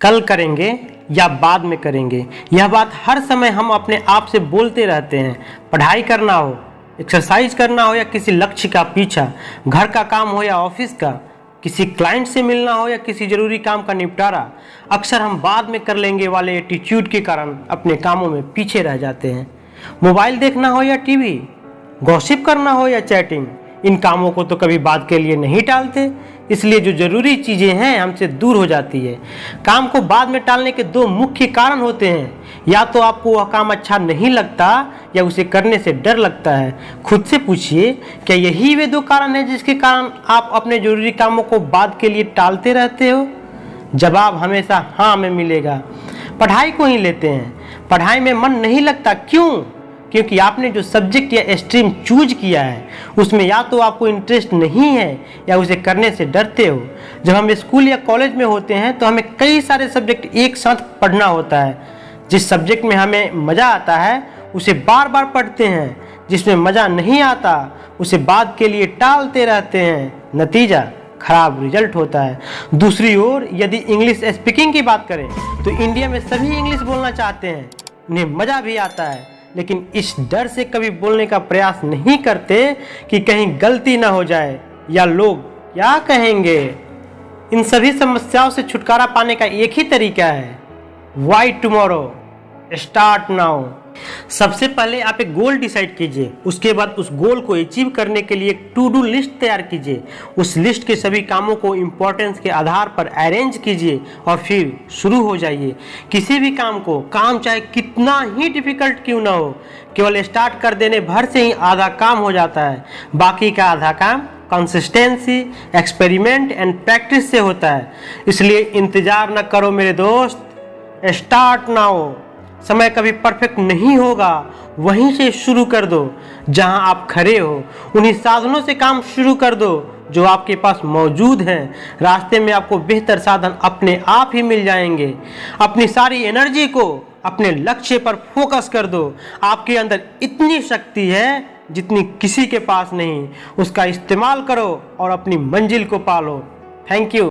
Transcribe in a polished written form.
कल करेंगे या बाद में करेंगे, यह बात हर समय हम अपने आप से बोलते रहते हैं। पढ़ाई करना हो, एक्सरसाइज करना हो या किसी लक्ष्य का पीछा, घर का काम हो या ऑफिस का, किसी क्लाइंट से मिलना हो या किसी जरूरी काम का निपटारा, अक्सर हम बाद में कर लेंगे वाले एटीट्यूड के कारण अपने कामों में पीछे रह जाते हैं। मोबाइल देखना हो या टीवी, गॉसिप करना हो या चैटिंग, इन कामों को तो कभी बाद के लिए नहीं टालते, इसलिए जो जरूरी चीज़ें हैं हमसे दूर हो जाती है। काम को बाद में टालने के दो मुख्य कारण होते हैं, या तो आपको वह काम अच्छा नहीं लगता या उसे करने से डर लगता है। खुद से पूछिए, क्या यही वे दो कारण हैं जिसके कारण आप अपने जरूरी कामों को बाद के लिए टालते रहते हो? जवाब हमेशा हाँ में मिलेगा। पढ़ाई को ही लेते हैं, पढ़ाई में मन नहीं लगता, क्यों? क्योंकि आपने जो सब्जेक्ट या स्ट्रीम चूज किया है उसमें या तो आपको इंटरेस्ट नहीं है या उसे करने से डरते हो। जब हम स्कूल या कॉलेज में होते हैं तो हमें कई सारे सब्जेक्ट एक साथ पढ़ना होता है। जिस सब्जेक्ट में हमें मज़ा आता है उसे बार बार पढ़ते हैं, जिसमें मज़ा नहीं आता उसे बाद के लिए टालते रहते हैं। नतीजा खराब रिजल्ट होता है। दूसरी ओर यदि इंग्लिश स्पीकिंग की बात करें तो इंडिया में सभी इंग्लिश बोलना चाहते हैं, उन्हें मज़ा भी आता है, लेकिन इस डर से कभी बोलने का प्रयास नहीं करते कि कहीं गलती ना हो जाए या लोग क्या कहेंगे। इन सभी समस्याओं से छुटकारा पाने का एक ही तरीका है, व्हाई टुमारो स्टार्ट नाउ। सबसे पहले आप एक गोल डिसाइड कीजिए, उसके बाद उस गोल को अचीव करने के लिए एक टू डू लिस्ट तैयार कीजिए। उस लिस्ट के सभी कामों को इम्पोर्टेंस के आधार पर अरेंज कीजिए और फिर शुरू हो जाइए। किसी भी काम चाहे कितना ही डिफिकल्ट क्यों ना हो, केवल स्टार्ट कर देने भर से ही आधा काम हो जाता है। बाकी का आधा काम कंसिस्टेंसी, एक्सपेरिमेंट एंड प्रैक्टिस से होता है। इसलिए इंतजार न करो मेरे दोस्त, स्टार्ट नाउ। समय कभी परफेक्ट नहीं होगा, वहीं से शुरू कर दो जहां आप खड़े हो। उन्हीं साधनों से काम शुरू कर दो जो आपके पास मौजूद हैं। रास्ते में आपको बेहतर साधन अपने आप ही मिल जाएंगे। अपनी सारी एनर्जी को अपने लक्ष्य पर फोकस कर दो। आपके अंदर इतनी शक्ति है जितनी किसी के पास नहीं, उसका इस्तेमाल करो और अपनी मंजिल को पालो। Thank you.